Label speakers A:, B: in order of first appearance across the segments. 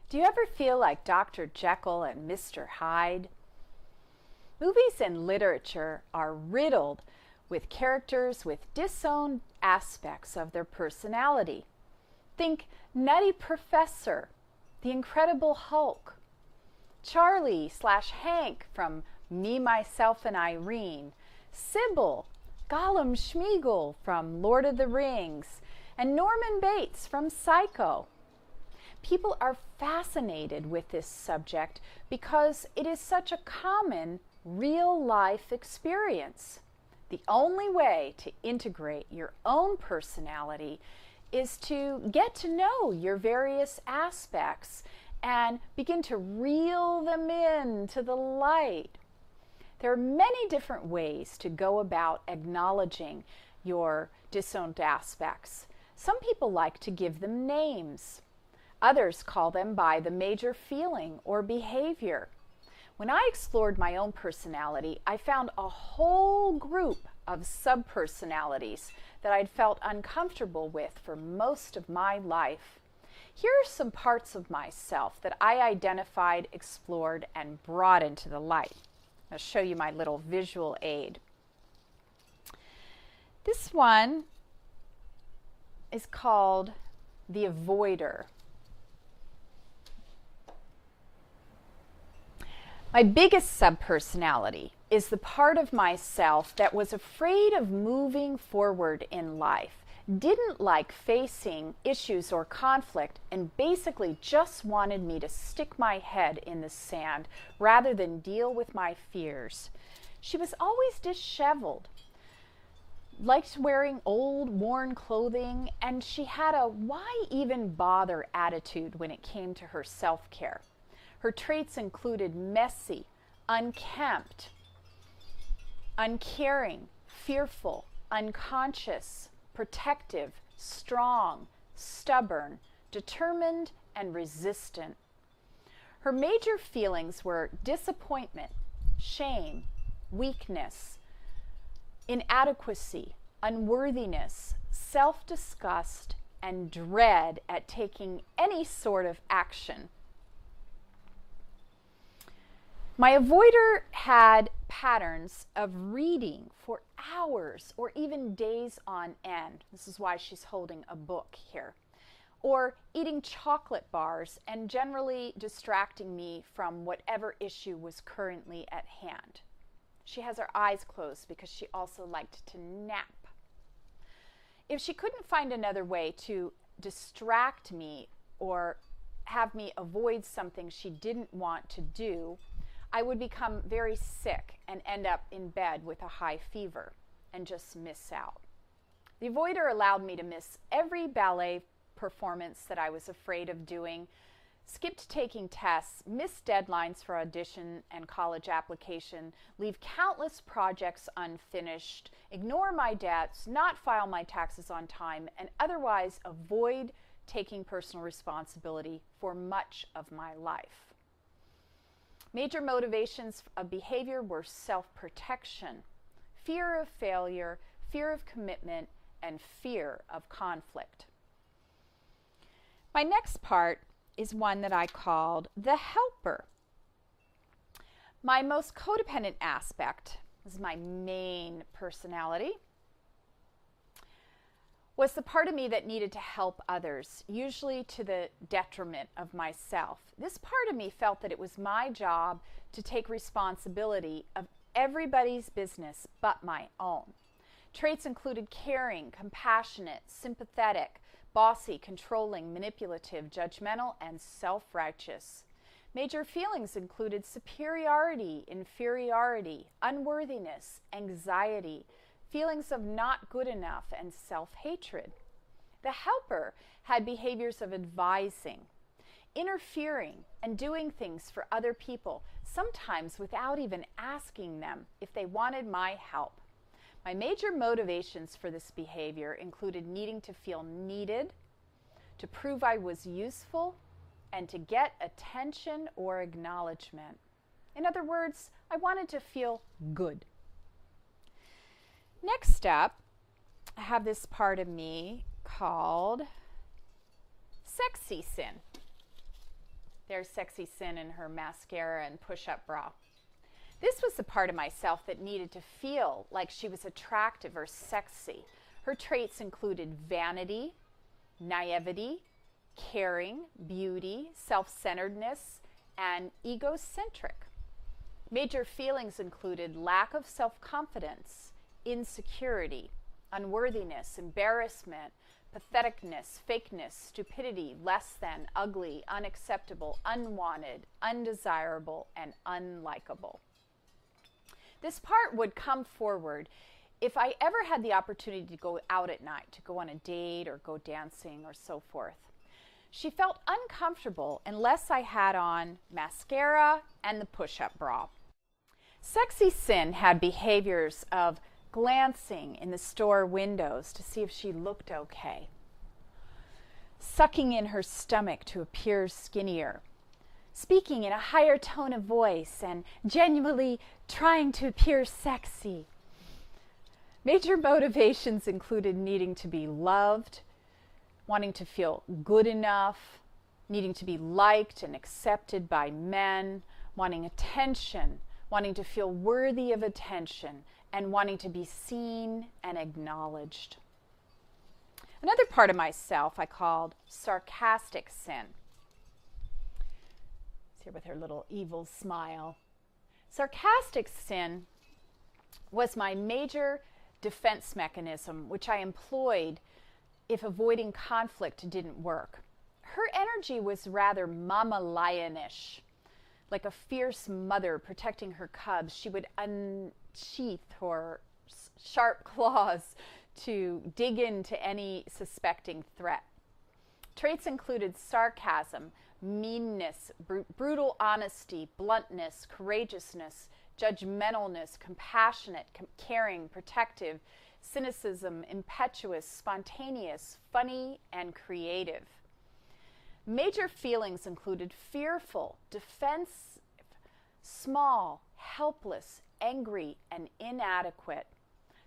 A: Do you ever feel like Dr. Jekyll and Mr. Hyde? Movies and literature are riddled with characters with disowned aspects of their personality. Think Nutty Professor, The Incredible Hulk, Charlie/Hank from Me, Myself, and Irene, Sybil, Gollum Schmeagol from Lord of the Rings, and Norman Bates from Psycho. People are fascinated with this subject because it is such a common real-life experience. The only way to integrate your own personality is to get to know your various aspects and begin to reel them in to the light. There are many different ways to go about acknowledging your disowned aspects. Some people like to give them names. Others call them by the major feeling or behavior. When I explored my own personality, I found a whole group of subpersonalities that I'd felt uncomfortable with for most of my life. Here are some parts of myself that I identified, explored, and brought into the light. I'll show you my little visual aid. This one is called the avoider. My biggest subpersonality is the part of myself that was afraid of moving forward in life, didn't like facing issues or conflict, and basically just wanted me to stick my head in the sand rather than deal with my fears. She was always disheveled, liked wearing old, worn clothing, and she had a why even bother attitude when it came to her self-care. Her traits included messy, unkempt, uncaring, fearful, unconscious, protective, strong, stubborn, determined, and resistant. Her major feelings were disappointment, shame, weakness, inadequacy, unworthiness, self-disgust, and dread at taking any sort of action. My avoider had patterns of reading for hours or even days on end. This is why she's holding a book here. Or eating chocolate bars and generally distracting me from whatever issue was currently at hand. She has her eyes closed because she also liked to nap. If she couldn't find another way to distract me or have me avoid something she didn't want to do, I would become very sick and end up in bed with a high fever and just miss out. The avoider allowed me to miss every ballet performance that I was afraid of doing, skipped taking tests, missed deadlines for audition and college application, leave countless projects unfinished, ignore my debts, not file my taxes on time, and otherwise avoid taking personal responsibility for much of my life. Major motivations of behavior were self-protection, fear of failure, fear of commitment, and fear of conflict. My next part is one that I called the helper. My most codependent aspect, this is my main personality, was the part of me that needed to help others, usually to the detriment of myself. This part of me felt that it was my job to take responsibility of everybody's business but my own. Traits included caring, compassionate, sympathetic, bossy, controlling, manipulative, judgmental, and self-righteous. Major feelings included superiority, inferiority, unworthiness, anxiety, feelings of not good enough, and self-hatred. The helper had behaviors of advising, interfering, and doing things for other people, sometimes without even asking them if they wanted my help. My major motivations for this behavior included needing to feel needed, to prove I was useful, and to get attention or acknowledgement. In other words, I wanted to feel good. Next up, I have this part of me called sexy sin. There's Sexy Sin in her mascara and push-up bra. This was the part of myself that needed to feel like she was attractive or sexy. Her traits included vanity, naivety, caring, beauty, self-centeredness, and egocentric. Major feelings included lack of self-confidence, insecurity, unworthiness, embarrassment, patheticness, fakeness, stupidity, less than, ugly, unacceptable, unwanted, undesirable, and unlikable. This part would come forward if I ever had the opportunity to go out at night, to go on a date or go dancing or so forth. She felt uncomfortable unless I had on mascara and the push-up bra. Sexy Sin had behaviors of glancing in the store windows to see if she looked okay, sucking in her stomach to appear skinnier, speaking in a higher tone of voice, and genuinely trying to appear sexy. Major motivations included needing to be loved, wanting to feel good enough, needing to be liked and accepted by men, wanting attention, wanting to feel worthy of attention, and wanting to be seen and acknowledged. Another part of myself I called sarcastic sin. It's here with her little evil smile. Sarcastic sin was my major defense mechanism, which I employed if avoiding conflict didn't work. Her energy was rather mama lionish, like a fierce mother protecting her cubs. She would unsheath her sharp claws to dig into any suspecting threat. Traits included sarcasm, meanness, brutal honesty, bluntness, courageousness, judgmentalness, compassionate, caring, protective, cynicism, impetuous, spontaneous, funny, and creative. Major feelings included fearful, defensive, small, helpless, angry, and inadequate.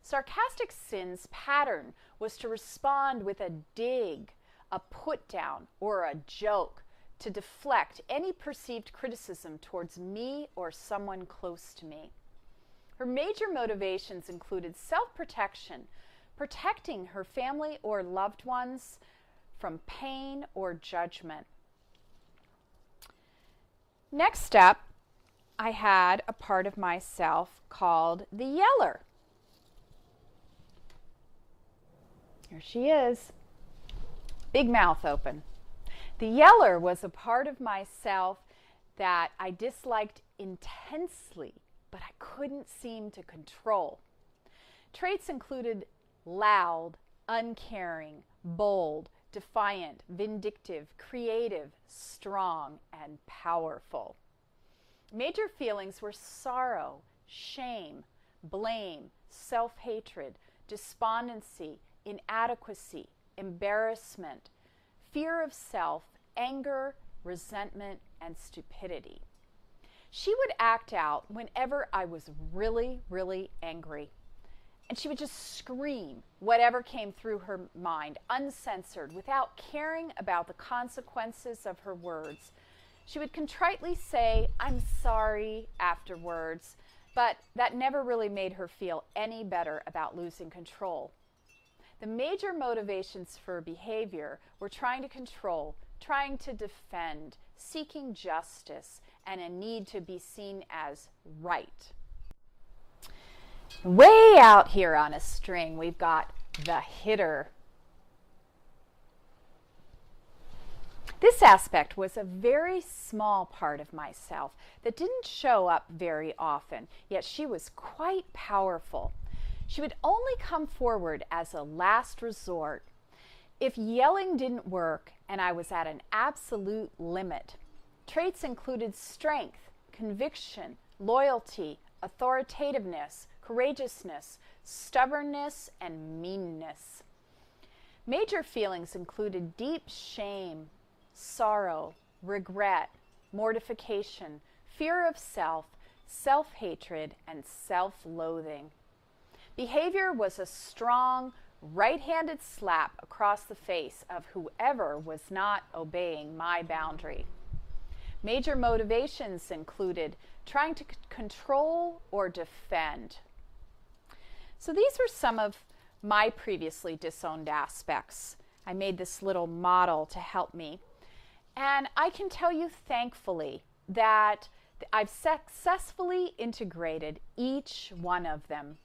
A: Sarcastic Sin's pattern was to respond with a dig, a put down, or a joke to deflect any perceived criticism towards me or someone close to me. Her major motivations included self-protection, protecting her family or loved ones from pain or judgment. Next up, I had a part of myself called the yeller. Here she is, big mouth open. The yeller was a part of myself that I disliked intensely, but I couldn't seem to control. Traits included loud, uncaring, bold, defiant, vindictive, creative, strong, and powerful. Major feelings were sorrow, shame, blame, self-hatred, despondency, inadequacy, embarrassment, fear of self, anger, resentment, and stupidity. She would act out whenever I was really, really angry. And she would just scream whatever came through her mind, uncensored, without caring about the consequences of her words. She would contritely say, "I'm sorry," afterwards, but that never really made her feel any better about losing control. The major motivations for behavior were trying to control, trying to defend, seeking justice, and a need to be seen as right. Way out here on a string, we've got the hitter. This aspect was a very small part of myself that didn't show up very often, yet she was quite powerful. She would only come forward as a last resort if yelling didn't work and I was at an absolute limit. Traits included strength, conviction, loyalty, authoritativeness, courageousness, stubbornness, and meanness. Major feelings included deep shame, sorrow, regret, mortification, fear of self, self-hatred, and self-loathing. Behavior was a strong, right-handed slap across the face of whoever was not obeying my boundary. Major motivations included trying to control or defend. So these were some of my previously disowned aspects. I made this little model to help me. And I can tell you thankfully that I've successfully integrated each one of them.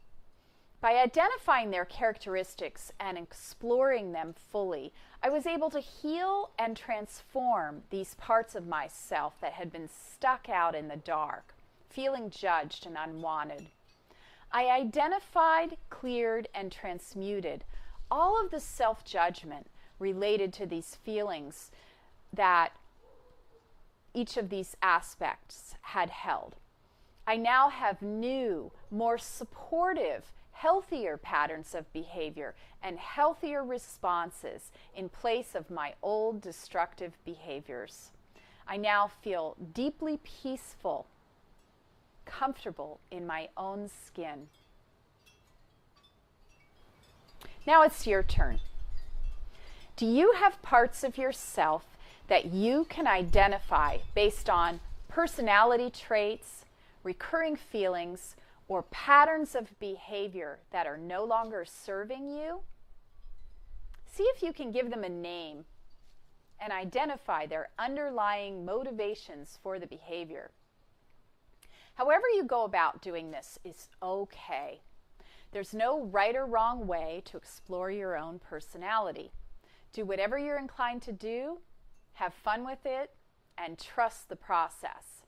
A: By identifying their characteristics and exploring them fully, I was able to heal and transform these parts of myself that had been stuck out in the dark, feeling judged and unwanted. I identified, cleared, and transmuted all of the self-judgment related to these feelings that each of these aspects had held. I now have new, more supportive, healthier patterns of behavior and healthier responses in place of my old destructive behaviors. I now feel deeply peaceful, comfortable in my own skin. Now it's your turn. Do you have parts of yourself that you can identify based on personality traits, recurring feelings, or patterns of behavior that are no longer serving you? See if you can give them a name and identify their underlying motivations for the behavior. However you go about doing this is okay. There's no right or wrong way to explore your own personality. Do whatever you're inclined to do, have fun with it, and trust the process.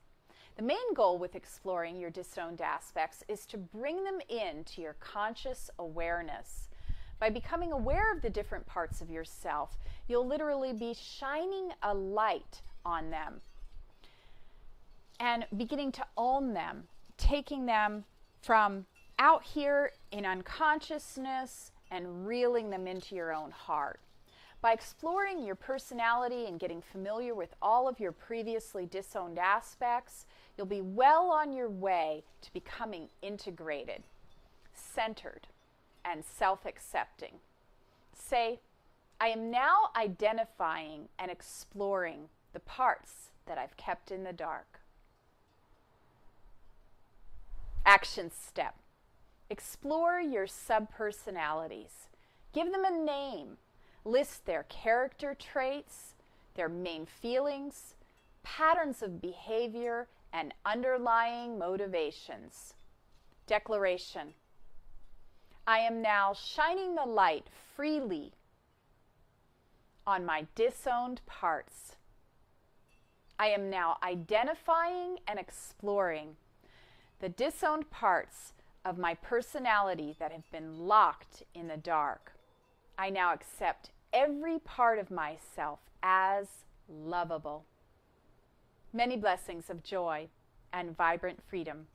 A: The main goal with exploring your disowned aspects is to bring them into your conscious awareness. By becoming aware of the different parts of yourself, you'll literally be shining a light on them and beginning to own them, taking them from out here in unconsciousness and reeling them into your own heart. By exploring your personality and getting familiar with all of your previously disowned aspects, you'll be well on your way to becoming integrated, centered, and self-accepting. Say, I am now identifying and exploring the parts that I've kept in the dark. Action step. Explore your subpersonalities. Give them a name. List their character traits, their main feelings, patterns of behavior, and underlying motivations. Declaration. I am now shining the light freely on my disowned parts. I am now identifying and exploring the disowned parts of my personality that have been locked in the dark. I now accept every part of myself as lovable. Many blessings of joy and vibrant freedom.